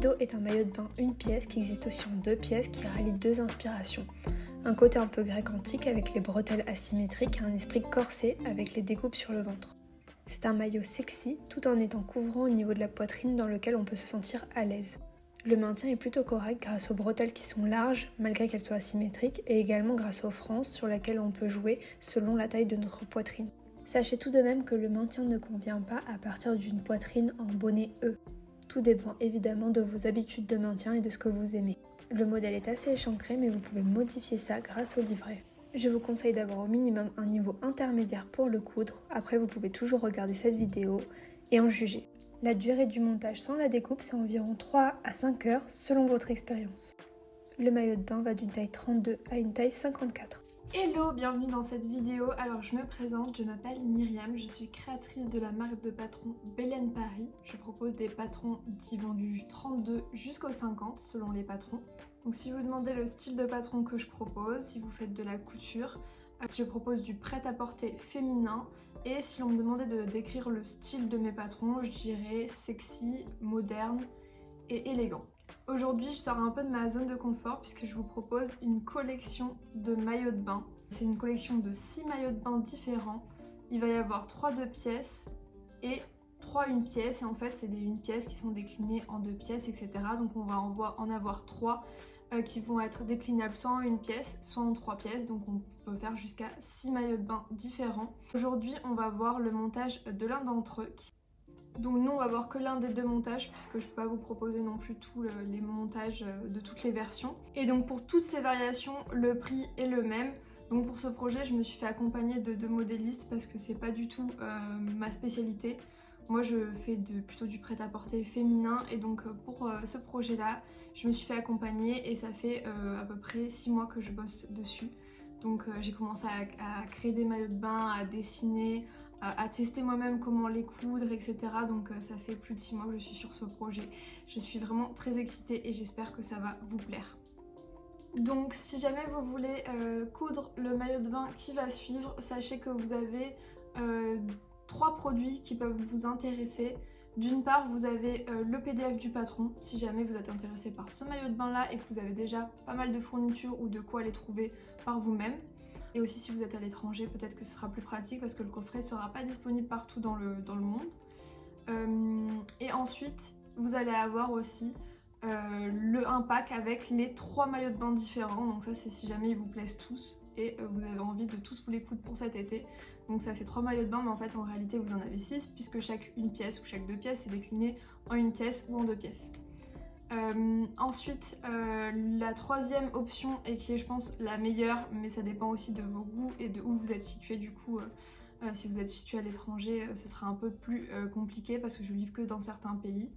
Lido est un maillot de bain une pièce qui existe aussi en 2 pièces qui rallie 2 inspirations. Un côté un peu grec antique avec les bretelles asymétriques et un esprit corsé avec les découpes sur le ventre. C'est un maillot sexy tout en étant couvrant au niveau de la poitrine dans lequel on peut se sentir à l'aise. Le maintien est plutôt correct grâce aux bretelles qui sont larges malgré qu'elles soient asymétriques et également grâce aux franges sur lesquelles on peut jouer selon la taille de notre poitrine. Sachez tout de même que le maintien ne convient pas à partir d'une poitrine en bonnet E. Tout dépend évidemment de vos habitudes de maintien et de ce que vous aimez. Le modèle est assez échancré mais vous pouvez modifier ça grâce au livret. Je vous conseille d'avoir au minimum un niveau intermédiaire pour le coudre, après vous pouvez toujours regarder cette vidéo et en juger. La durée du montage sans la découpe, c'est environ 3 à 5 heures selon votre expérience. Le maillot de bain va d'une taille 32 à une taille 54. Hello, bienvenue dans cette vidéo. Alors je me présente, je m'appelle Myriam, je suis créatrice de la marque de patrons Belen Paris. Je propose des patrons qui vont du 32 jusqu'au 50 selon les patrons. Donc si vous demandez le style de patron que je propose, si vous faites de la couture, je propose du prêt-à-porter féminin. Et si l'on me demandait de décrire le style de mes patrons, je dirais sexy, moderne et élégant. Aujourd'hui, je sors un peu de ma zone de confort puisque je vous propose une collection de maillots de bain. C'est une collection de 6 maillots de bain différents. Il va y avoir 3 2 pièces et 3 1 pièce. Et en fait, c'est des 1 pièce qui sont déclinées en 2 pièces, etc. Donc on va en avoir 3 qui vont être déclinables soit en 1 pièce, soit en 3 pièces. Donc on peut faire jusqu'à 6 maillots de bain différents. Aujourd'hui, on va voir le montage de l'un d'entre eux. Donc nous on va voir que l'un des 2 montages puisque je peux pas vous proposer non plus tous les montages de toutes les versions. Et donc pour toutes ces variations, le prix est le même. Donc pour ce projet, je me suis fait accompagner de 2 modélistes parce que c'est pas du tout ma spécialité. Moi je fais plutôt du prêt-à-porter féminin et donc pour ce projet-là, je me suis fait accompagner et ça fait à peu près 6 mois que je bosse dessus. Donc j'ai commencé à créer des maillots de bain, à dessiner, à tester moi-même comment les coudre, etc. Donc ça fait plus de 6 mois que je suis sur ce projet. Je suis vraiment très excitée et j'espère que ça va vous plaire. Donc si jamais vous voulez coudre le maillot de bain qui va suivre, sachez que vous avez 3 produits qui peuvent vous intéresser. D'une part, vous avez le PDF du patron, si jamais vous êtes intéressé par ce maillot de bain là et que vous avez déjà pas mal de fournitures ou de quoi les trouver par vous-même. Et aussi si vous êtes à l'étranger, peut-être que ce sera plus pratique parce que le coffret ne sera pas disponible partout dans le monde. Et ensuite, vous allez avoir aussi un pack avec les 3 maillots de bain différents. Donc ça c'est si jamais ils vous plaisent tous et vous avez envie de tous vous les coudre pour cet été. Donc ça fait 3 maillots de bain, mais en fait en réalité vous en avez 6 puisque chaque 1 pièce ou chaque 2 pièces est décliné en 1 pièce ou en 2 pièces. Ensuite, la troisième option et qui est je pense la meilleure, mais ça dépend aussi de vos goûts et de où vous êtes situé du coup. Si vous êtes situé à l'étranger, ce sera un peu plus compliqué parce que je livre que dans certains pays.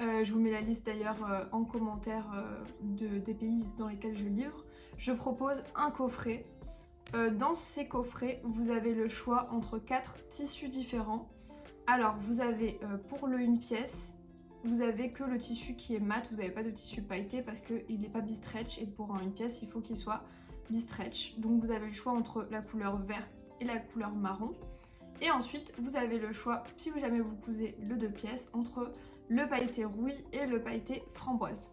Je vous mets la liste d'ailleurs en commentaire des pays dans lesquels je livre. Je propose un coffret. Dans ces coffrets, vous avez le choix entre 4 tissus différents. Alors, vous avez pour le 1 pièce, vous avez que le tissu qui est mat, vous n'avez pas de tissu pailleté parce qu'il n'est pas bi-stretch et pour une pièce, il faut qu'il soit bi-stretch. Donc vous avez le choix entre la couleur verte et la couleur marron. Et ensuite, vous avez le choix, si jamais vous cousez le 2 pièces, entre le pailleté rouille et le pailleté framboise.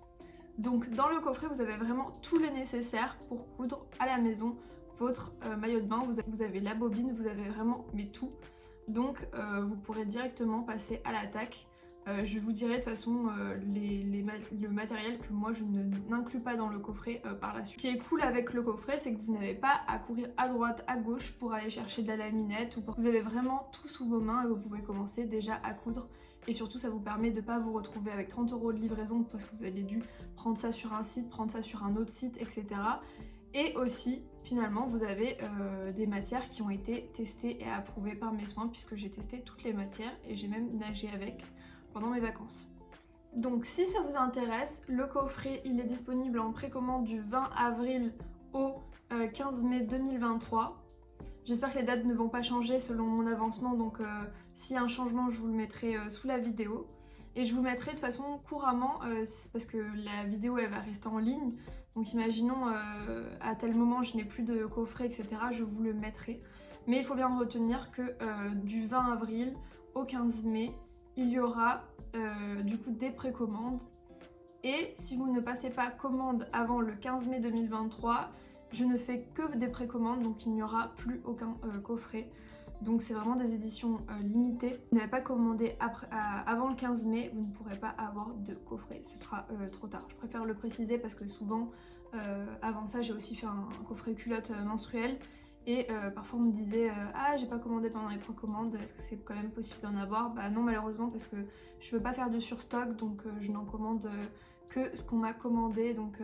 Donc dans le coffret, vous avez vraiment tout le nécessaire pour coudre à la maison votre maillot de bain. Vous avez la bobine, vous avez vraiment tout. Donc vous pourrez directement passer à l'attaque. Je vous dirai de toute façon le matériel que moi je n'inclus pas dans le coffret par la suite. Ce qui est cool avec le coffret, c'est que vous n'avez pas à courir à droite, à gauche pour aller chercher de la laminette. Vous avez vraiment tout sous vos mains et vous pouvez commencer déjà à coudre. Et surtout ça vous permet de ne pas vous retrouver avec 30 € de livraison parce que vous avez dû prendre ça sur un site, prendre ça sur un autre site, etc. Et aussi, finalement, vous avez des matières qui ont été testées et approuvées par mes soins puisque j'ai testé toutes les matières et j'ai même nagé avec pendant mes vacances. Donc si ça vous intéresse, le coffret il est disponible en précommande du 20 avril au 15 mai 2023. J'espère que les dates ne vont pas changer selon mon avancement, donc s'il y a un changement je vous le mettrai sous la vidéo. Et je vous mettrai de façon couramment, parce que la vidéo elle va rester en ligne. Donc imaginons à tel moment je n'ai plus de coffret, etc. Je vous le mettrai. Mais il faut bien retenir que du 20 avril au 15 mai, il y aura du coup des précommandes Et si vous ne passez pas commande avant le 15 mai 2023, je ne fais que des précommandes, donc il n'y aura plus aucun coffret. Donc c'est vraiment des éditions limitées. Si vous n'avez pas commandé avant le 15 mai, vous ne pourrez pas avoir de coffret, ce sera trop tard. Je préfère le préciser parce que souvent, avant ça, j'ai aussi fait un coffret culotte menstruelle. Et parfois on me disait ah j'ai pas commandé pendant les précommandes, est-ce que c'est quand même possible d'en avoir? Bah non malheureusement parce que je veux pas faire de surstock, donc je n'en commande que ce qu'on m'a commandé, donc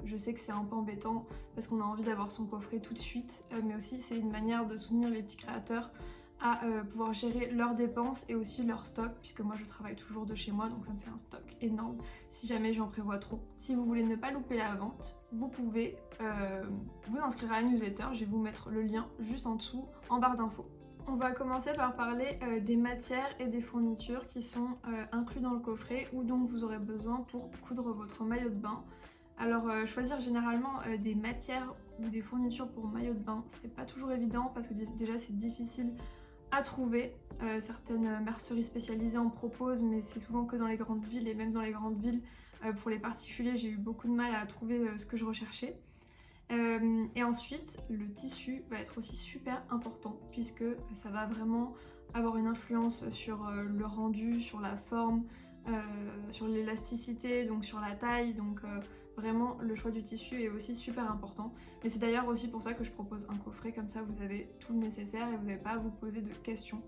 je sais que c'est un peu embêtant parce qu'on a envie d'avoir son coffret tout de suite, mais aussi c'est une manière de soutenir les petits créateurs à pouvoir gérer leurs dépenses et aussi leur stock, puisque moi je travaille toujours de chez moi, donc ça me fait un stock énorme si jamais j'en prévois trop. Si vous voulez ne pas louper la vente, vous pouvez vous inscrire à la newsletter, je vais vous mettre le lien juste en dessous en barre d'infos. On va commencer par parler des matières et des fournitures qui sont inclus dans le coffret ou dont vous aurez besoin pour coudre votre maillot de bain. Alors choisir généralement des matières ou des fournitures pour maillot de bain, c'est pas toujours évident parce que déjà c'est difficile à trouver. Certaines merceries spécialisées en proposent, mais c'est souvent que dans les grandes villes, et même dans les grandes villes, pour les particuliers, j'ai eu beaucoup de mal à trouver ce que je recherchais. Et ensuite, le tissu va être aussi super important puisque ça va vraiment avoir une influence sur le rendu, sur la forme, sur l'élasticité, donc sur la taille, donc vraiment le choix du tissu est aussi super important. Mais c'est d'ailleurs aussi pour ça que je propose un coffret, comme ça vous avez tout le nécessaire et vous n'avez pas à vous poser de questions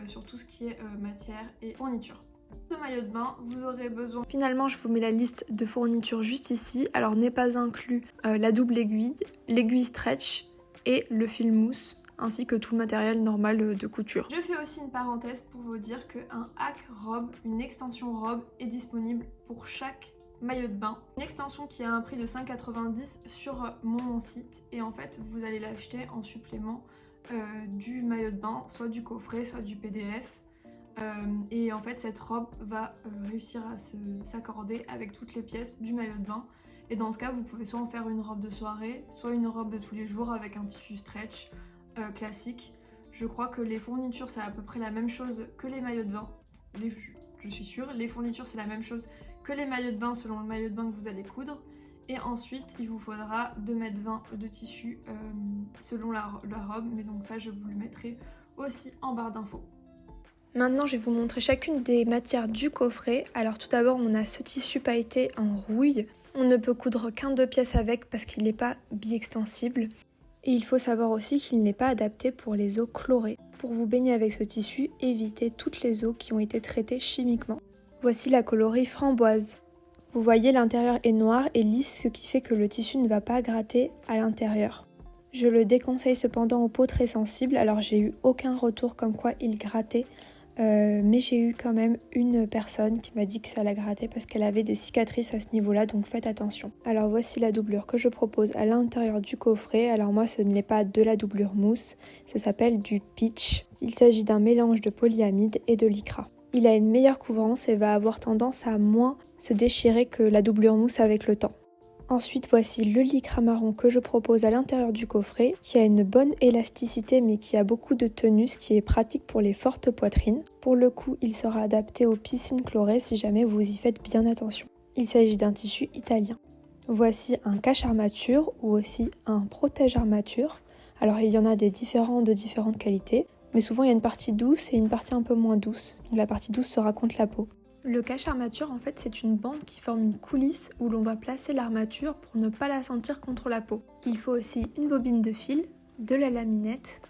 sur tout ce qui est matière et fourniture. Ce maillot de bain, vous aurez besoin... Finalement, je vous mets la liste de fournitures juste ici. Alors n'est pas inclus la double aiguille, l'aiguille stretch et le fil mousse, ainsi que tout le matériel normal de couture. Je fais aussi une parenthèse pour vous dire qu'un hack robe, une extension robe, est disponible pour chaque maillot de bain. Une extension qui a un prix de 5,90 sur mon site, et en fait vous allez l'acheter en supplément du maillot de bain, soit du coffret, soit du PDF. Et en fait cette robe va réussir à s'accorder avec toutes les pièces du maillot de bain, et dans ce cas vous pouvez soit en faire une robe de soirée, soit une robe de tous les jours avec un tissu stretch classique. Je crois que les fournitures c'est à peu près la même chose que les maillots de bain, je suis sûre, les fournitures c'est la même chose que les maillots de bain selon le maillot de bain que vous allez coudre, et ensuite il vous faudra 2,20 m de tissu selon la robe, mais donc ça je vous le mettrai aussi en barre d'infos. Maintenant, je vais vous montrer chacune des matières du coffret. Alors tout d'abord, on a ce tissu pailleté en rouille. On ne peut coudre qu'un 2 pièces avec parce qu'il n'est pas bi-extensible. Et il faut savoir aussi qu'il n'est pas adapté pour les eaux chlorées. Pour vous baigner avec ce tissu, évitez toutes les eaux qui ont été traitées chimiquement. Voici la coloris framboise. Vous voyez, l'intérieur est noir et lisse, ce qui fait que le tissu ne va pas gratter à l'intérieur. Je le déconseille cependant aux peaux très sensibles, alors j'ai eu aucun retour comme quoi il grattait. Mais j'ai eu quand même une personne qui m'a dit que ça la grattait parce qu'elle avait des cicatrices à ce niveau-là, donc faites attention. Alors voici la doublure que je propose à l'intérieur du coffret. Alors moi ce n'est pas de la doublure mousse, ça s'appelle du pitch. Il s'agit d'un mélange de polyamide et de lycra. Il a une meilleure couvrance et va avoir tendance à moins se déchirer que la doublure mousse avec le temps. Ensuite, voici le lycra marron que je propose à l'intérieur du coffret, qui a une bonne élasticité mais qui a beaucoup de tenue, ce qui est pratique pour les fortes poitrines. Pour le coup, il sera adapté aux piscines chlorées si jamais vous y faites bien attention. Il s'agit d'un tissu italien. Voici un cache-armature ou aussi un protège-armature. Alors il y en a des différents de différentes qualités, mais souvent il y a une partie douce et une partie un peu moins douce. Donc la partie douce sera contre la peau. Le cache-armature, en fait, c'est une bande qui forme une coulisse où l'on va placer l'armature pour ne pas la sentir contre la peau. Il faut aussi une bobine de fil, de la laminette,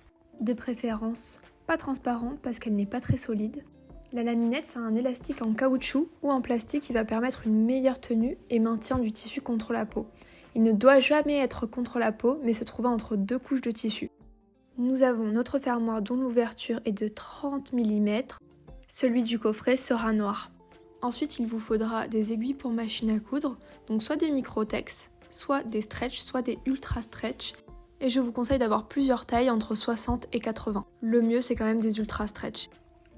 de préférence pas transparente parce qu'elle n'est pas très solide. La laminette, c'est un élastique en caoutchouc ou en plastique qui va permettre une meilleure tenue et maintien du tissu contre la peau. Il ne doit jamais être contre la peau, mais se trouver entre deux couches de tissu. Nous avons notre fermoir dont l'ouverture est de 30 mm. Celui du coffret sera noir. Ensuite, il vous faudra des aiguilles pour machine à coudre, donc soit des microtex, soit des stretch, soit des ultra stretch. Et je vous conseille d'avoir plusieurs tailles entre 60 et 80. Le mieux, c'est quand même des ultra stretch.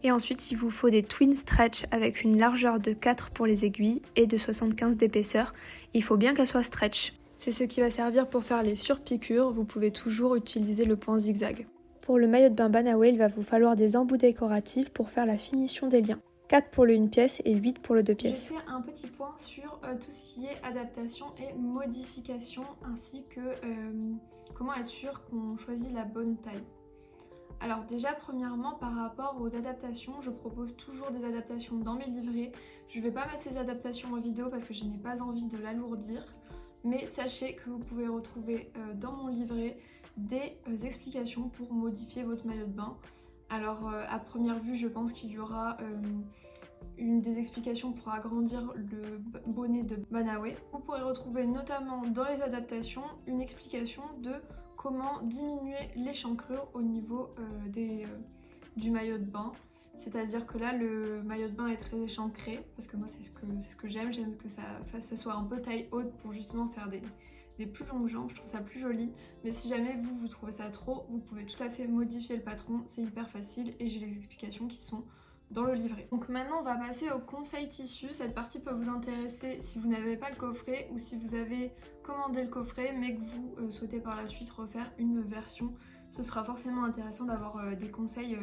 Et ensuite, il vous faut des twin stretch avec une largeur de 4 pour les aiguilles et de 75 d'épaisseur. Il faut bien qu'elles soient stretch. C'est ce qui va servir pour faire les surpiqûres. Vous pouvez toujours utiliser le point zigzag. Pour le maillot de bain Banaway, il va vous falloir des embouts décoratifs pour faire la finition des liens. 4 pour le 1 pièce et 8 pour le 2 Je pièces. fais un petit point sur tout ce qui est adaptation et modification, ainsi que comment être sûr qu'on choisit la bonne taille. Alors déjà, premièrement, par rapport aux adaptations, je propose toujours des adaptations dans mes livrets. Je ne vais pas mettre ces adaptations en vidéo parce que je n'ai pas envie de l'alourdir, mais sachez que vous pouvez retrouver dans mon livret des explications pour modifier votre maillot de bain. Alors à première vue, je pense qu'il y aura des explications pour agrandir le bonnet de Banawe. Vous pourrez retrouver notamment dans les adaptations une explication de comment diminuer l'échancrure au niveau du maillot de bain. C'est-à-dire que là, le maillot de bain est très échancré, parce que moi c'est ce que j'aime que ça soit un peu taille haute pour justement faire des plus longues jambes, je trouve ça plus joli. Mais si jamais vous trouvez ça trop, vous pouvez tout à fait modifier le patron, c'est hyper facile et j'ai les explications qui sont dans le livret. Donc maintenant on va passer au conseil tissu. Cette partie peut vous intéresser si vous n'avez pas le coffret ou si vous avez commandé le coffret mais que vous souhaitez par la suite refaire une version. Ce sera forcément intéressant d'avoir des conseils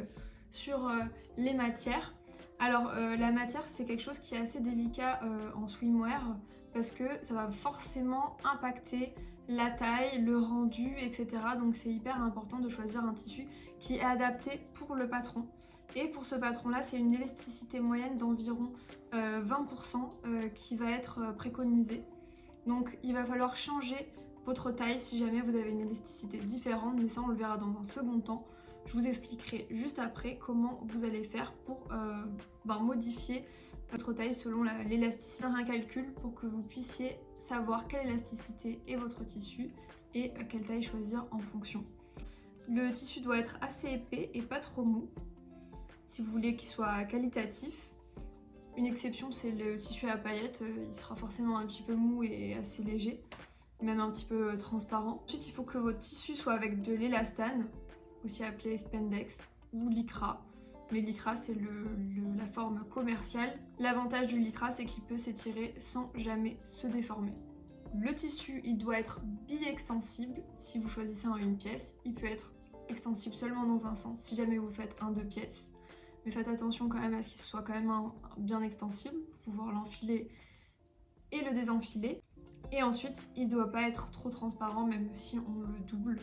sur les matières. Alors la matière c'est quelque chose qui est assez délicat en swimwear parce que ça va forcément impacter la taille, le rendu, etc. Donc c'est hyper important de choisir un tissu qui est adapté pour le patron. Et pour ce patron-là, c'est une élasticité moyenne d'environ 20% qui va être préconisée. Donc il va falloir changer votre taille si jamais vous avez une élasticité différente, mais ça on le verra dans un second temps. Je vous expliquerai juste après comment vous allez faire pour modifier votre taille selon l'élasticité. Un calcul pour que vous puissiez savoir quelle élasticité est votre tissu et quelle taille choisir en fonction. Le tissu doit être assez épais et pas trop mou si vous voulez qu'il soit qualitatif. Une exception c'est le tissu à paillettes, il sera forcément un petit peu mou et assez léger, même un petit peu transparent. Ensuite il faut que votre tissu soit avec de l'élastane, aussi appelé spandex ou lycra. Mais lycra c'est la forme commerciale. L'avantage du lycra c'est qu'il peut s'étirer sans jamais se déformer. Le tissu il doit être bi-extensible si vous choisissez un 1 pièce. Il peut être extensible seulement dans un sens si jamais vous faites un 2 pièces. Mais faites attention quand même à ce qu'il soit quand même bien extensible pour pouvoir l'enfiler et le désenfiler. Et ensuite il ne doit pas être trop transparent même si on le double.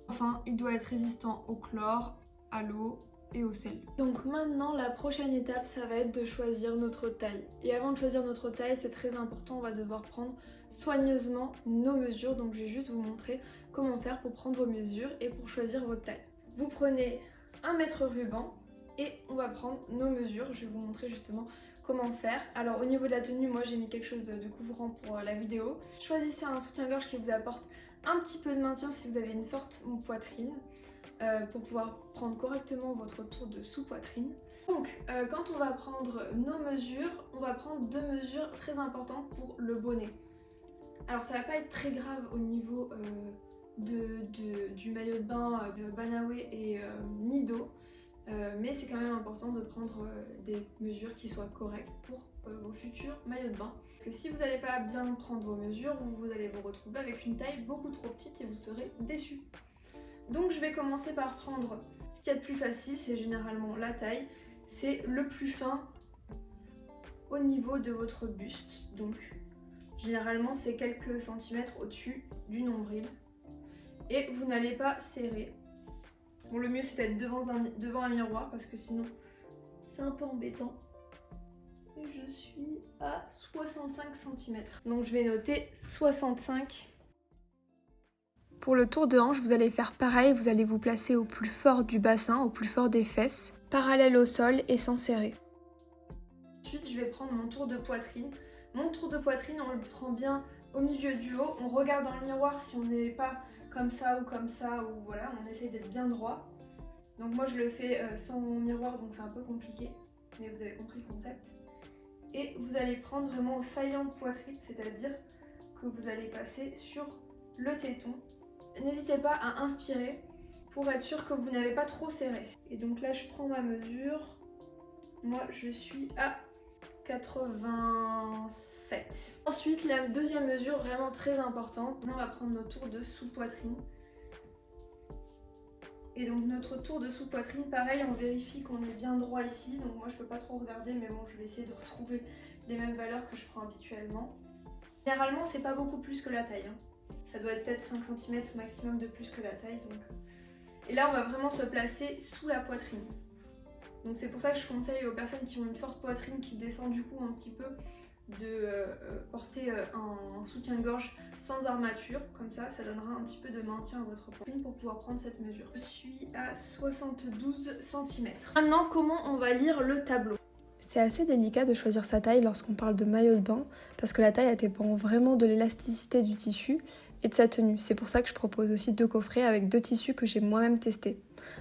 Enfin il doit être résistant au chlore, à l'eau et au sel. Donc maintenant la prochaine étape ça va être de choisir notre taille. Et avant de choisir notre taille c'est très important, on va devoir prendre soigneusement nos mesures. Donc je vais juste vous montrer comment faire pour prendre vos mesures et pour choisir votre taille. Vous prenez un mètre ruban et on va prendre nos mesures. Je vais vous montrer justement comment faire. Alors au niveau de la tenue, moi j'ai mis quelque chose de couvrant pour la vidéo. Choisissez un soutien-gorge qui vous apporte un petit peu de maintien si vous avez une forte poitrine pour pouvoir prendre correctement votre tour de sous-poitrine. Donc quand on va prendre nos mesures, on va prendre 2 mesures très importantes pour le bonnet. Alors ça va pas être très grave au niveau du maillot de bain de Banawe et Nido. Mais c'est quand même important de prendre des mesures qui soient correctes pour vos futurs maillots de bain. Parce que si vous n'allez pas bien prendre vos mesures, vous allez vous retrouver avec une taille beaucoup trop petite et vous serez déçus. Donc je vais commencer par prendre ce qu'il y a de plus facile, c'est généralement la taille. C'est le plus fin au niveau de votre buste. Donc généralement c'est quelques centimètres au-dessus du nombril. Et vous n'allez pas serrer. Bon, le mieux c'est d'être devant un miroir parce que sinon c'est un peu embêtant. Et je suis à 65 cm. Donc je vais noter 65. Pour le tour de hanche, vous allez faire pareil, vous allez vous placer au plus fort du bassin, au plus fort des fesses, parallèle au sol et sans serrer. Ensuite je vais prendre mon tour de poitrine. Mon tour de poitrine on le prend bien au milieu du haut. On regarde dans le miroir si on n'est pas comme ça ou voilà, on essaye d'être bien droit. Donc moi je le fais sans miroir donc c'est un peu compliqué, mais vous avez compris le concept. Et vous allez prendre vraiment au saillant poitrine, c'est-à-dire que vous allez passer sur le téton. N'hésitez pas à inspirer pour être sûr que vous n'avez pas trop serré. Et donc là je prends ma mesure, moi je suis à 87. Ensuite la deuxième mesure vraiment très importante, on va prendre nos tours de sous-poitrine. Et donc notre tour de sous-poitrine, pareil, on vérifie qu'on est bien droit ici. Donc moi je peux pas trop regarder, mais bon, je vais essayer de retrouver les mêmes valeurs que je prends habituellement. Généralement, c'est pas beaucoup plus que la taille. Ça doit être peut-être 5 cm maximum de plus que la taille. Donc... Et là, on va vraiment se placer sous la poitrine. Donc c'est pour ça que je conseille aux personnes qui ont une forte poitrine qui descend du coup un petit peu de porter un soutien-gorge sans armature. Comme ça donnera un petit peu de maintien à votre poitrine pour pouvoir prendre cette mesure. Je suis à 72 cm. Maintenant, comment on va lire le tableau ? C'est assez délicat de choisir sa taille lorsqu'on parle de maillot de bain parce que la taille dépend vraiment de l'élasticité du tissu et de sa tenue. C'est pour ça que je propose aussi 2 coffrets avec 2 tissus que j'ai moi-même testés.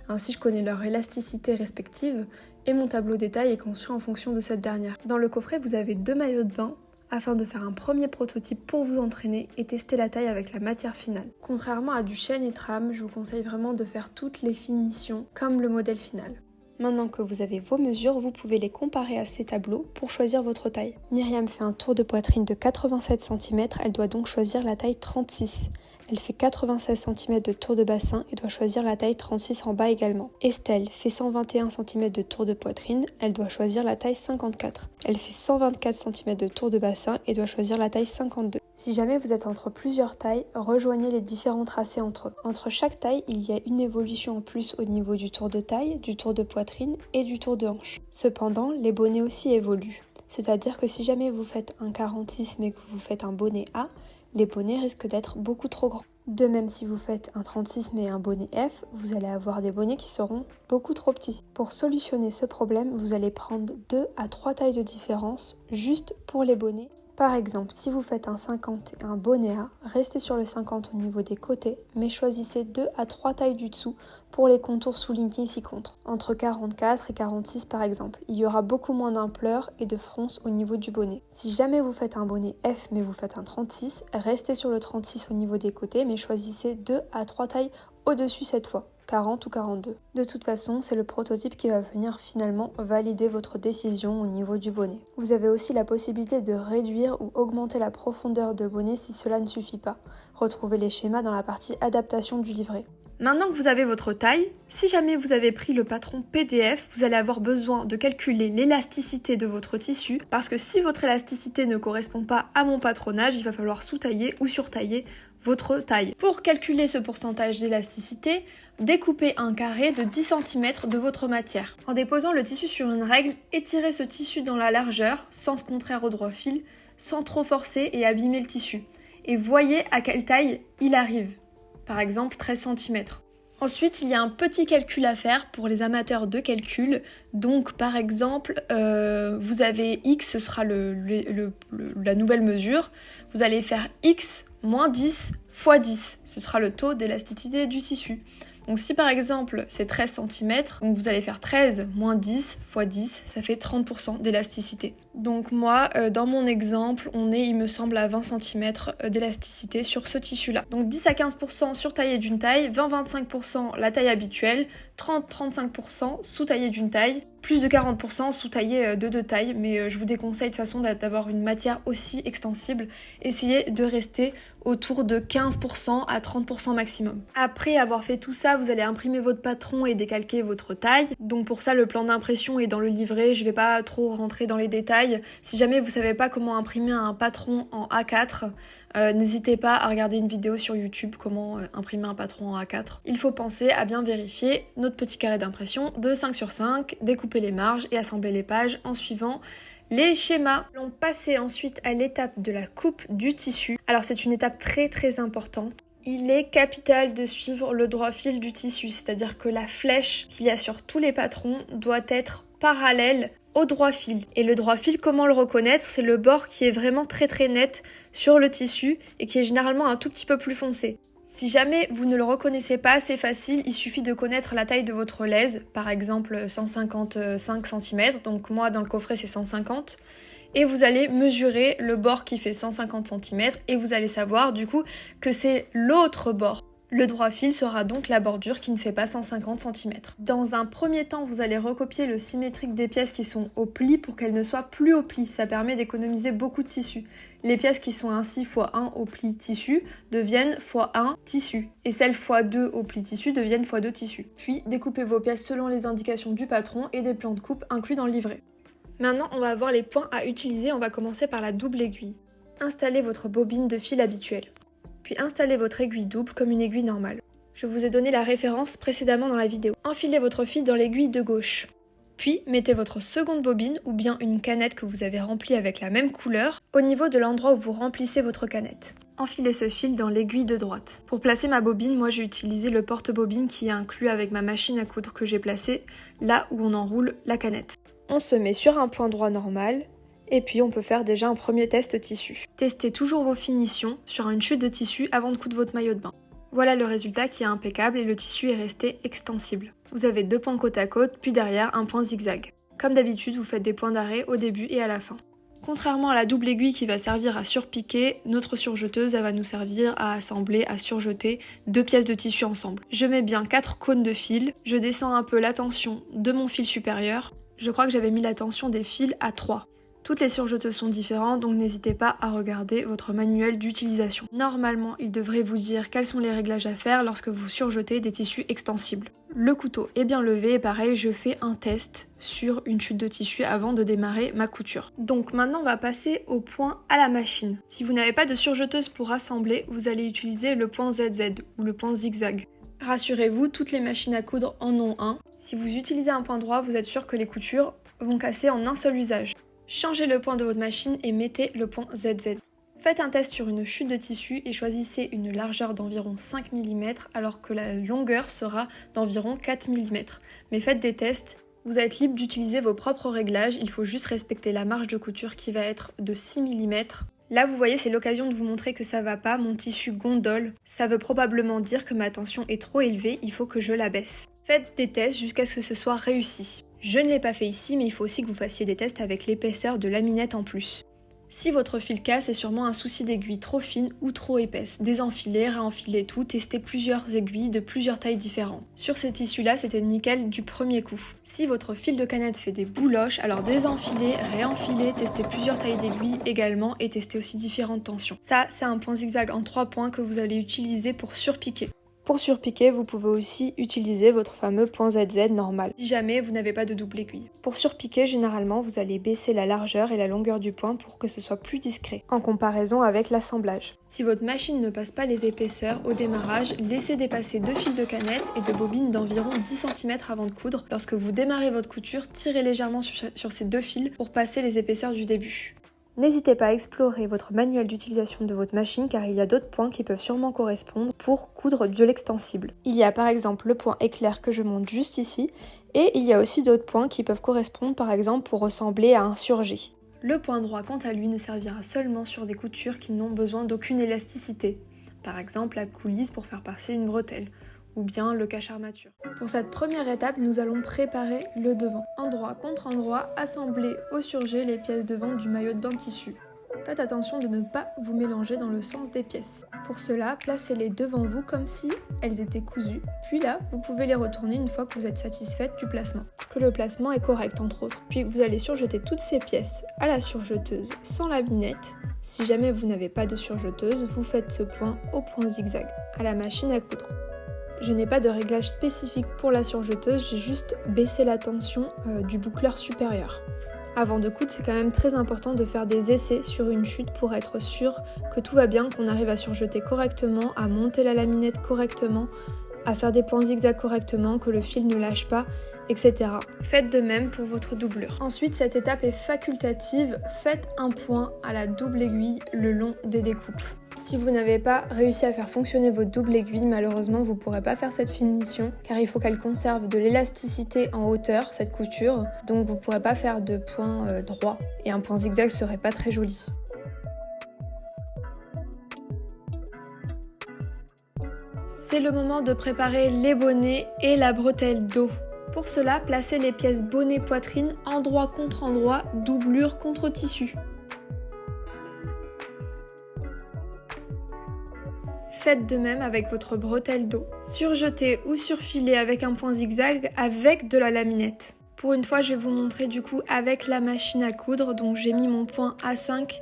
Ainsi, je connais leur élasticité respective et mon tableau des tailles est construit en fonction de cette dernière. Dans le coffret, vous avez 2 maillots de bain afin de faire un premier prototype pour vous entraîner et tester la taille avec la matière finale. Contrairement à du chêne et trame, je vous conseille vraiment de faire toutes les finitions comme le modèle final. Maintenant que vous avez vos mesures, vous pouvez les comparer à ces tableaux pour choisir votre taille. Myriam fait un tour de poitrine de 87 cm, elle doit donc choisir la taille 36. Elle fait 96 cm de tour de bassin et doit choisir la taille 36 en bas également. Estelle fait 121 cm de tour de poitrine, elle doit choisir la taille 54. Elle fait 124 cm de tour de bassin et doit choisir la taille 52. Si jamais vous êtes entre plusieurs tailles, rejoignez les différents tracés entre eux. Entre chaque taille, il y a une évolution en plus au niveau du tour de taille, du tour de poitrine et du tour de hanche. Cependant, les bonnets aussi évoluent. C'est-à-dire que si jamais vous faites un 46 mais que vous faites un bonnet A, les bonnets risquent d'être beaucoup trop grands. De même, si vous faites un 36 mais un bonnet F, vous allez avoir des bonnets qui seront beaucoup trop petits. Pour solutionner ce problème, vous allez prendre 2 à 3 tailles de différence juste pour les bonnets. Par exemple, si vous faites un 50 et un bonnet A, restez sur le 50 au niveau des côtés, mais choisissez 2 à 3 tailles du dessous pour les contours soulignés ci-contre, entre 44 et 46 par exemple. Il y aura beaucoup moins d'ampleur et de fronce au niveau du bonnet. Si jamais vous faites un bonnet F mais vous faites un 36, restez sur le 36 au niveau des côtés, mais choisissez 2 à 3 tailles au-dessus cette fois. 40 ou 42. De toute façon, c'est le prototype qui va venir finalement valider votre décision au niveau du bonnet. Vous avez aussi la possibilité de réduire ou augmenter la profondeur de bonnet si cela ne suffit pas. Retrouvez les schémas dans la partie adaptation du livret. Maintenant que vous avez votre taille, si jamais vous avez pris le patron PDF, vous allez avoir besoin de calculer l'élasticité de votre tissu parce que si votre élasticité ne correspond pas à mon patronage, il va falloir sous-tailler ou surtailler votre taille. Pour calculer ce pourcentage d'élasticité, découpez un carré de 10 cm de votre matière. En déposant le tissu sur une règle, étirez ce tissu dans la largeur, sens contraire au droit fil, sans trop forcer et abîmer le tissu. Et voyez à quelle taille il arrive. Par exemple 13 cm. Ensuite, il y a un petit calcul à faire pour les amateurs de calcul. Donc par exemple, vous avez X, ce sera la nouvelle mesure. Vous allez faire X moins 10 fois 10. Ce sera le taux d'élasticité du tissu. Donc si par exemple c'est 13 cm, donc vous allez faire 13 moins 10 fois 10, ça fait 30% d'élasticité. Donc moi, dans mon exemple, on est, il me semble, à 20 cm d'élasticité sur ce tissu-là. Donc 10 à 15% surtaillé d'une taille, 20-25% la taille habituelle, 30-35% sous-taillé d'une taille, plus de 40% sous-taillé de 2 tailles, mais je vous déconseille de toute façon d'avoir une matière aussi extensible. Essayez de rester autour de 15% à 30% maximum. Après avoir fait tout ça, vous allez imprimer votre patron et décalquer votre taille. Donc pour ça, le plan d'impression est dans le livret, je vais pas trop rentrer dans les détails. Si jamais vous savez pas comment imprimer un patron en A4, n'hésitez pas à regarder une vidéo sur YouTube comment imprimer un patron en A4. Il faut penser à bien vérifier notre petit carré d'impression de 5 sur 5, découper les marges et assembler les pages en suivant les schémas. On passe ensuite à l'étape de la coupe du tissu. Alors c'est une étape très importante. Il est capital de suivre le droit fil du tissu, c'est-à-dire que la flèche qu'il y a sur tous les patrons doit être parallèle au droit fil. Et le droit fil, comment le reconnaître? C'est le bord qui est vraiment très net sur le tissu et qui est généralement un tout petit peu plus foncé. Si jamais vous ne le reconnaissez pas, c'est facile, il suffit de connaître la taille de votre lèse, par exemple 155 cm, donc moi dans le coffret c'est 150, et vous allez mesurer le bord qui fait 150 cm et vous allez savoir du coup que c'est l'autre bord. Le droit fil sera donc la bordure qui ne fait pas 150 cm. Dans un premier temps, vous allez recopier le symétrique des pièces qui sont au pli pour qu'elles ne soient plus au pli. Ça permet d'économiser beaucoup de tissu. Les pièces qui sont ainsi x1 au pli tissu deviennent x1 tissu. Et celles x2 au pli tissu deviennent x2 tissu. Puis découpez vos pièces selon les indications du patron et des plans de coupe inclus dans le livret. Maintenant, on va voir les points à utiliser. On va commencer par la double aiguille. Installez votre bobine de fil habituelle. Puis installez votre aiguille double comme une aiguille normale. Je vous ai donné la référence précédemment dans la vidéo. Enfilez votre fil dans l'aiguille de gauche. Puis mettez votre seconde bobine ou bien une canette que vous avez remplie avec la même couleur au niveau de l'endroit où vous remplissez votre canette. Enfilez ce fil dans l'aiguille de droite. Pour placer ma bobine, moi j'ai utilisé le porte-bobine qui est inclus avec ma machine à coudre que j'ai placé là où on enroule la canette. On se met sur un point droit normal. Et puis on peut faire déjà un premier test tissu. Testez toujours vos finitions sur une chute de tissu avant de coudre votre maillot de bain. Voilà le résultat qui est impeccable et le tissu est resté extensible. Vous avez 2 points côte à côte, puis derrière un point zigzag. Comme d'habitude, vous faites des points d'arrêt au début et à la fin. Contrairement à la double aiguille qui va servir à surpiquer, notre surjeteuse elle va nous servir à assembler, à surjeter 2 pièces de tissu ensemble. Je mets bien 4 cônes de fil, je descends un peu la tension de mon fil supérieur. Je crois que j'avais mis la tension des fils à 3. Toutes les surjeteuses sont différentes, donc n'hésitez pas à regarder votre manuel d'utilisation. Normalement, il devrait vous dire quels sont les réglages à faire lorsque vous surjetez des tissus extensibles. Le couteau est bien levé et pareil, je fais un test sur une chute de tissu avant de démarrer ma couture. Donc maintenant, on va passer au point à la machine. Si vous n'avez pas de surjeteuse pour assembler, vous allez utiliser le point ZZ ou le point zigzag. Rassurez-vous, toutes les machines à coudre en ont un. Si vous utilisez un point droit, vous êtes sûr que les coutures vont casser en un seul usage. Changez le point de votre machine et mettez le point ZZ. Faites un test sur une chute de tissu et choisissez une largeur d'environ 5 mm alors que la longueur sera d'environ 4 mm. Mais faites des tests, vous êtes libre d'utiliser vos propres réglages, il faut juste respecter la marge de couture qui va être de 6 mm. Là vous voyez, c'est l'occasion de vous montrer que ça va pas, mon tissu gondole. Ça veut probablement dire que ma tension est trop élevée, il faut que je la baisse. Faites des tests jusqu'à ce que ce soit réussi. Je ne l'ai pas fait ici, mais il faut aussi que vous fassiez des tests avec l'épaisseur de laminette en plus. Si votre fil casse, c'est sûrement un souci d'aiguille trop fine ou trop épaisse. Désenfilez, réenfilez tout, testez plusieurs aiguilles de plusieurs tailles différentes. Sur ces tissus-là, c'était nickel du premier coup. Si votre fil de canette fait des bouloches, alors désenfilez, réenfilez, testez plusieurs tailles d'aiguilles également et testez aussi différentes tensions. Ça, c'est un point zigzag en 3 points que vous allez utiliser pour surpiquer. Pour surpiquer, vous pouvez aussi utiliser votre fameux point ZZ normal, si jamais vous n'avez pas de double aiguille. Pour surpiquer, généralement, vous allez baisser la largeur et la longueur du point pour que ce soit plus discret, en comparaison avec l'assemblage. Si votre machine ne passe pas les épaisseurs au démarrage, laissez dépasser 2 fils de canette et de bobines d'environ 10 cm avant de coudre. Lorsque vous démarrez votre couture, tirez légèrement sur ces 2 fils pour passer les épaisseurs du début. N'hésitez pas à explorer votre manuel d'utilisation de votre machine car il y a d'autres points qui peuvent sûrement correspondre pour coudre de l'extensible. Il y a par exemple le point éclair que je monte juste ici et il y a aussi d'autres points qui peuvent correspondre par exemple pour ressembler à un surjet. Le point droit quant à lui ne servira seulement sur des coutures qui n'ont besoin d'aucune élasticité, par exemple la coulisse pour faire passer une bretelle, ou bien le cache-armature. Pour cette première étape, nous allons préparer le devant. Endroit contre endroit, assembler au surjet les pièces devant du maillot de bain tissu. Faites attention de ne pas vous mélanger dans le sens des pièces. Pour cela, placez-les devant vous comme si elles étaient cousues, puis là, vous pouvez les retourner une fois que vous êtes satisfaite du placement. Que le placement est correct entre autres. Puis vous allez surjeter toutes ces pièces à la surjeteuse sans la binette. Si jamais vous n'avez pas de surjeteuse, vous faites ce point au point zigzag, à la machine à coudre. Je n'ai pas de réglage spécifique pour la surjeteuse, j'ai juste baissé la tension du boucleur supérieur. Avant de coudre, c'est quand même très important de faire des essais sur une chute pour être sûr que tout va bien, qu'on arrive à surjeter correctement, à monter la laminette correctement, à faire des points zigzag correctement, que le fil ne lâche pas, etc. Faites de même pour votre doublure. Ensuite, cette étape est facultative, faites un point à la double aiguille le long des découpes. Si vous n'avez pas réussi à faire fonctionner votre double aiguille, malheureusement vous ne pourrez pas faire cette finition car il faut qu'elle conserve de l'élasticité en hauteur, cette couture, donc vous ne pourrez pas faire de point droit et un point zigzag serait pas très joli. C'est le moment de préparer les bonnets et la bretelle dos. Pour cela, placez les pièces bonnet poitrine endroit contre endroit, doublure contre tissu. faites de même avec votre bretelle dos. Surjetez ou surfilez avec un point zigzag avec de la laminette. Pour une fois, je vais vous montrer du coup avec la machine à coudre. Donc j'ai mis mon point A5,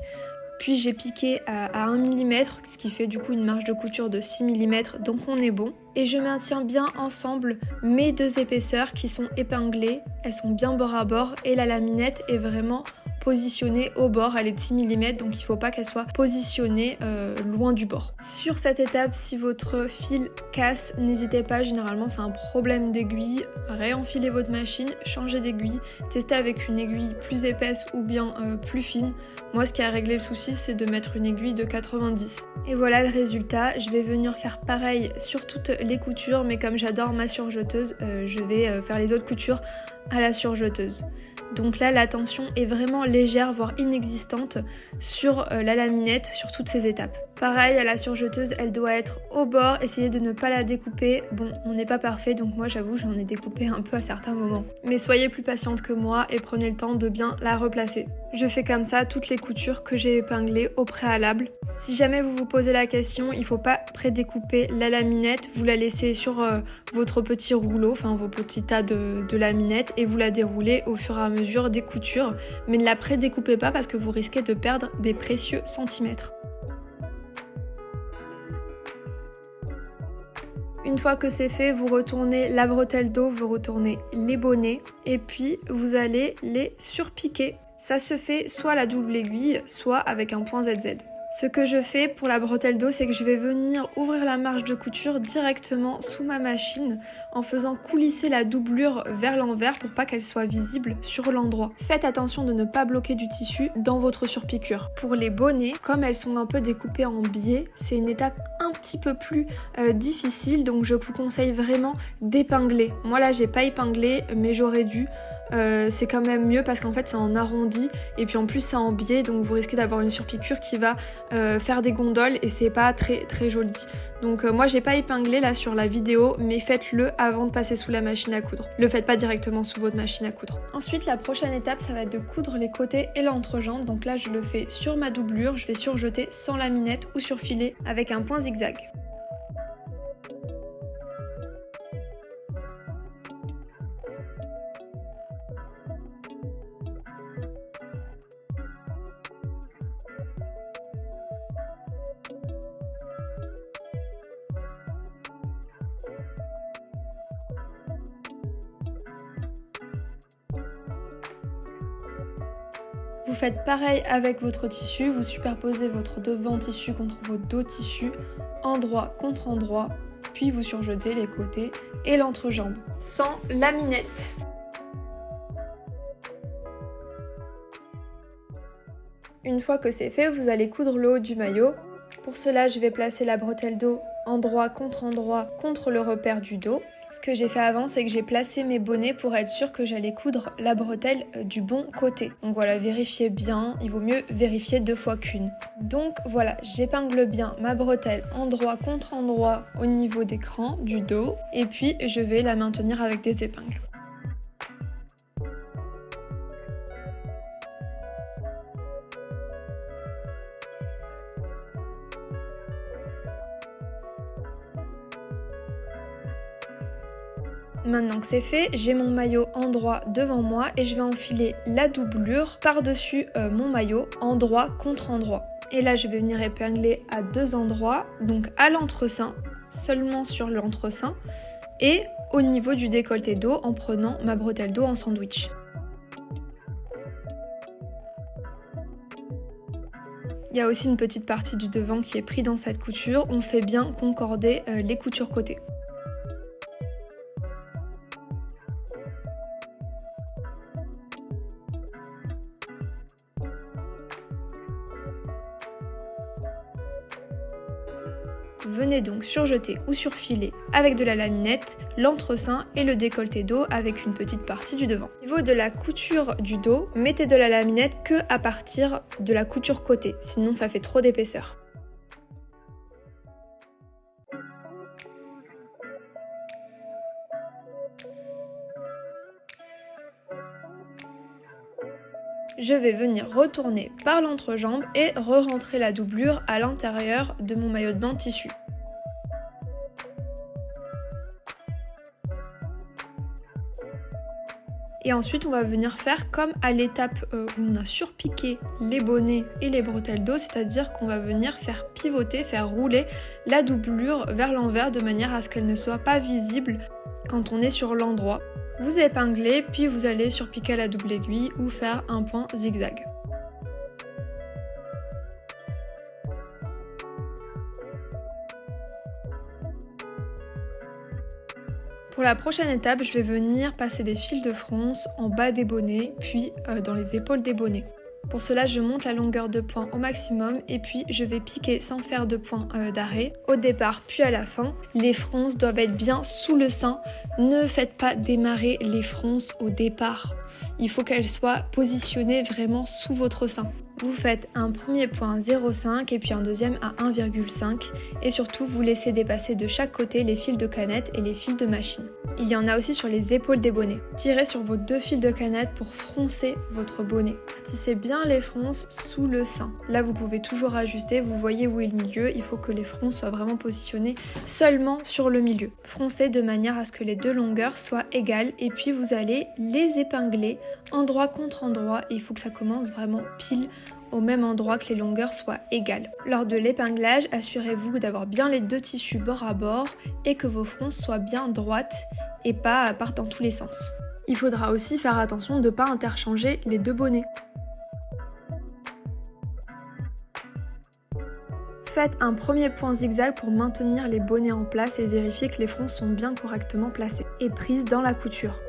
puis j'ai piqué à 1 mm, ce qui fait du coup une marge de couture de 6 mm, donc on est bon. Et je maintiens bien ensemble mes deux épaisseurs qui sont épinglées, elles sont bien bord à bord et la laminette est vraiment positionnée au bord, elle est de 6 mm, donc il ne faut pas qu'elle soit positionnée loin du bord. Sur cette étape, si votre fil casse, n'hésitez pas, généralement c'est un problème d'aiguille, réenfilez votre machine, changez d'aiguille, testez avec une aiguille plus épaisse ou bien plus fine. Moi ce qui a réglé le souci c'est de mettre une aiguille de 90. Et voilà le résultat, je vais venir faire pareil sur toutes les coutures, mais comme j'adore ma surjeteuse, je vais faire les autres coutures à la surjeteuse. Donc là, la tension est vraiment légère, voire inexistante sur la laminette, sur toutes ces étapes. Pareil, à la surjeteuse, elle doit être au bord, essayez de ne pas la découper. Bon, on n'est pas parfait, donc moi j'avoue, j'en ai découpé un peu à certains moments. Mais soyez plus patiente que moi et prenez le temps de bien la replacer. Je fais comme ça toutes les coutures que j'ai épinglées au préalable. Si jamais vous vous posez la question, il ne faut pas prédécouper la laminette, vous la laissez sur votre petit rouleau, enfin vos petits tas de laminette et vous la déroulez au fur et à mesure des coutures, mais ne la prédécoupez pas parce que vous risquez de perdre des précieux centimètres. Une fois que c'est fait, vous retournez la bretelle dos, vous retournez les bonnets et puis vous allez les surpiquer. Ça se fait soit à la double aiguille, soit avec un point ZZ. Ce que je fais pour la bretelle dos, c'est que je vais venir ouvrir la marge de couture directement sous ma machine en faisant coulisser la doublure vers l'envers pour pas qu'elle soit visible sur l'endroit. Faites attention de ne pas bloquer du tissu dans votre surpiqûre. Pour les bonnets, comme elles sont un peu découpées en biais, c'est une étape un petit peu plus difficile, donc je vous conseille vraiment d'épingler. Moi là j'ai pas épinglé, mais j'aurais dû. C'est quand même mieux parce qu'en fait c'est en arrondi et puis en plus c'est en biais, donc vous risquez d'avoir une surpiqûre qui va faire des gondoles et c'est pas très très joli. Donc moi j'ai pas épinglé là sur la vidéo, mais faites-le avant de passer sous la machine à coudre. Le faites pas directement sous votre machine à coudre. Ensuite la prochaine étape ça va être de coudre les côtés et l'entrejambe. Donc là je le fais sur ma doublure, je vais surjeter sans laminette ou surfiler avec un point zigzag. Vous faites pareil avec votre tissu, vous superposez votre devant tissu contre votre dos tissu, endroit contre endroit, puis vous surjetez les côtés et l'entrejambe, sans laminette. Une fois que c'est fait, vous allez coudre le haut du maillot. Pour cela, je vais placer la bretelle dos endroit contre le repère du dos. Ce que j'ai fait avant, c'est que j'ai placé mes bonnets pour être sûr que j'allais coudre la bretelle du bon côté. Donc voilà, vérifiez bien, il vaut mieux vérifier 2 fois qu'une. Donc voilà, j'épingle bien ma bretelle endroit contre endroit au niveau des crans du dos et puis je vais la maintenir avec des épingles. Maintenant que c'est fait, j'ai mon maillot endroit devant moi et je vais enfiler la doublure par-dessus mon maillot endroit contre endroit. Et là je vais venir épingler à 2 endroits, donc à l'entresein, seulement sur l'entresein, et au niveau du décolleté dos en prenant ma bretelle dos en sandwich. Il y a aussi une petite partie du devant qui est prise dans cette couture, on fait bien concorder les coutures côté. Venez donc surjeter ou surfiler avec de la laminette, l'entresein et le décolleté dos avec une petite partie du devant. Au niveau de la couture du dos, mettez de la laminette que à partir de la couture côté, sinon ça fait trop d'épaisseur. Je vais venir retourner par l'entrejambe et re-rentrer la doublure à l'intérieur de mon maillot de bain tissu. Et ensuite on va venir faire comme à l'étape où on a surpiqué les bonnets et les bretelles d'eau, c'est-à-dire qu'on va venir faire pivoter, faire rouler la doublure vers l'envers de manière à ce qu'elle ne soit pas visible quand on est sur l'endroit. Vous épinglez, puis vous allez surpiquer à la double aiguille ou faire un point zigzag. Pour la prochaine étape, je vais venir passer des fils de fronce en bas des bonnets, puis dans les épaules des bonnets. Pour cela, je monte la longueur de point au maximum et puis je vais piquer sans faire de point d'arrêt au départ puis à la fin. Les fronces doivent être bien sous le sein. Ne faites pas démarrer les fronces au départ. Il faut qu'elles soient positionnées vraiment sous votre sein. Vous faites un premier point 0,5 et puis un deuxième à 1,5 et surtout vous laissez dépasser de chaque côté les fils de canette et les fils de machine. Il y en a aussi sur les épaules des bonnets. Tirez sur vos 2 fils de canette pour froncer votre bonnet. Tissez bien les fronces sous le sein. Là vous pouvez toujours ajuster, vous voyez où est le milieu, il faut que les fronces soient vraiment positionnées seulement sur le milieu. Froncez de manière à ce que les 2 longueurs soient égales et puis vous allez les épingler endroit contre endroit et il faut que ça commence vraiment pile au même endroit, que les longueurs soient égales. Lors de l'épinglage, assurez-vous d'avoir bien les 2 tissus bord à bord et que vos fronces soient bien droites et pas partent dans tous les sens. Il faudra aussi faire attention de ne pas interchanger les 2 bonnets. Faites un premier point zigzag pour maintenir les bonnets en place et vérifier que les fronces sont bien correctement placées et prises dans la couture.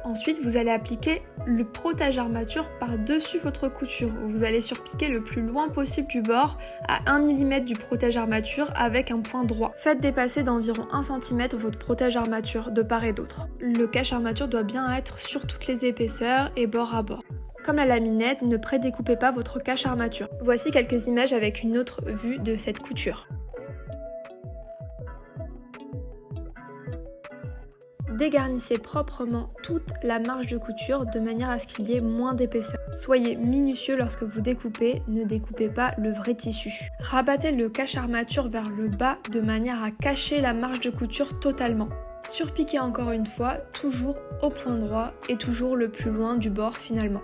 Ensuite, vous allez appliquer le protège armature par-dessus votre couture. Vous allez surpiquer le plus loin possible du bord à 1 mm du protège armature avec un point droit. Faites dépasser d'environ 1 cm votre protège armature de part et d'autre. Le cache armature doit bien être sur toutes les épaisseurs et bord à bord. Comme la laminette, ne prédécoupez pas votre cache armature. Voici quelques images avec une autre vue de cette couture. Dégarnissez proprement toute la marge de couture de manière à ce qu'il y ait moins d'épaisseur. Soyez minutieux lorsque vous découpez, ne découpez pas le vrai tissu. Rabattez le cache armature vers le bas de manière à cacher la marge de couture totalement. Surpiquez encore une fois, toujours au point droit et toujours le plus loin du bord finalement.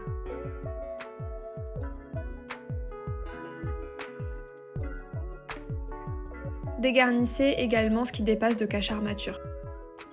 Dégarnissez également ce qui dépasse de cache armature.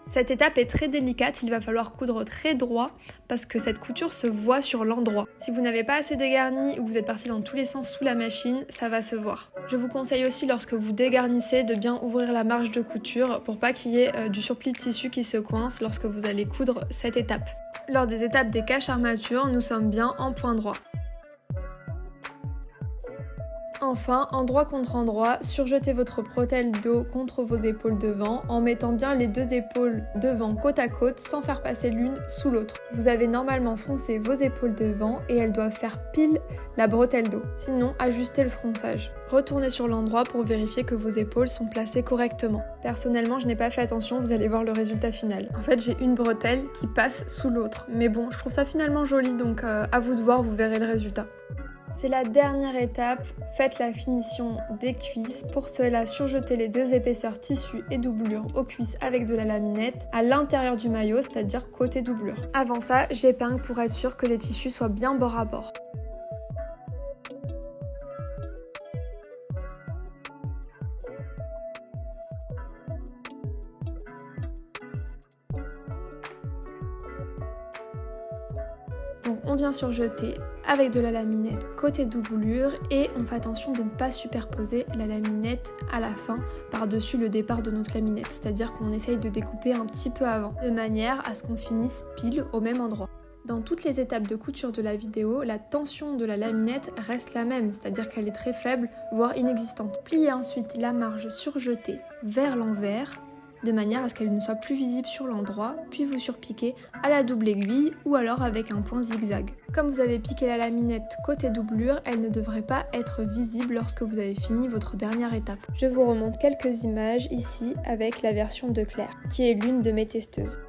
Cette étape est très délicate, il va falloir coudre très droit parce que cette couture se voit sur l'endroit. Si vous n'avez pas assez dégarni ou vous êtes parti dans tous les sens sous la machine, ça va se voir. Je vous conseille aussi lorsque vous dégarnissez de bien ouvrir la marge de couture pour pas qu'il y ait du surplis de tissu qui se coince lorsque vous allez coudre cette étape. Lors des étapes des caches armature, nous sommes bien en point droit. Enfin, endroit contre endroit, surjetez votre bretelle d'eau contre vos épaules devant en mettant bien les 2 épaules devant côte à côte sans faire passer l'une sous l'autre. Vous avez normalement froncé vos épaules devant et elles doivent faire pile la bretelle d'eau. Sinon, ajustez le fronçage. Retournez sur l'endroit pour vérifier que vos épaules sont placées correctement. Personnellement, je n'ai pas fait attention, vous allez voir le résultat final. En fait, j'ai une bretelle qui passe sous l'autre. Mais bon, je trouve ça finalement joli, donc à vous de voir, vous verrez le résultat. C'est la dernière étape, faites la finition des cuisses. Pour cela, surjetez les 2 épaisseurs tissu et doublure aux cuisses avec de la laminette à l'intérieur du maillot, c'est-à-dire côté doublure. Avant ça, j'épingle pour être sûr que les tissus soient bien bord à bord. Donc on vient surjeter avec de la laminette côté doublure et on fait attention de ne pas superposer la laminette à la fin par-dessus le départ de notre laminette. C'est-à-dire qu'on essaye de découper un petit peu avant, de manière à ce qu'on finisse pile au même endroit. Dans toutes les étapes de couture de la vidéo, la tension de la laminette reste la même, c'est-à-dire qu'elle est très faible, voire inexistante. Pliez ensuite la marge surjetée vers l'envers, de manière à ce qu'elle ne soit plus visible sur l'endroit, puis vous surpiquez à la double aiguille ou alors avec un point zigzag. Comme vous avez piqué la laminette côté doublure, elle ne devrait pas être visible lorsque vous avez fini votre dernière étape. Je vous remonte quelques images ici avec la version de Claire, qui est l'une de mes testeuses.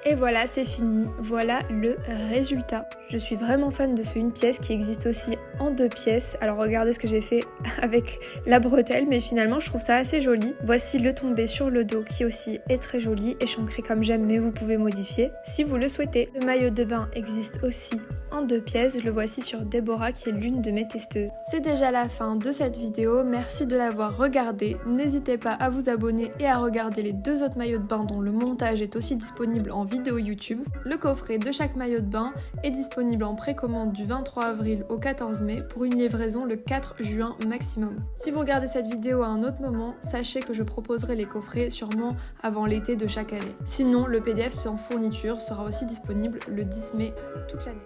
Et voilà, c'est fini. Voilà le résultat. Je suis vraiment fan de ce une pièce qui existe aussi en 2 pièces. Alors regardez ce que j'ai fait avec la bretelle, mais finalement je trouve ça assez joli. Voici le tombé sur le dos qui aussi est très joli, échancré comme j'aime, mais vous pouvez modifier si vous le souhaitez. Le maillot de bain existe aussi en 2 pièces. Le voici sur Déborah qui est l'une de mes testeuses. C'est déjà la fin de cette vidéo. Merci de l'avoir regardée. N'hésitez pas à vous abonner et à regarder les 2 autres maillots de bain dont le montage est aussi disponible en vidéo YouTube. Le coffret de chaque maillot de bain est disponible en précommande du 23 avril au 14 mai pour une livraison le 4 juin maximum. Si vous regardez cette vidéo à un autre moment, sachez que je proposerai les coffrets sûrement avant l'été de chaque année. Sinon, le PDF sans fourniture sera aussi disponible le 10 mai toute l'année.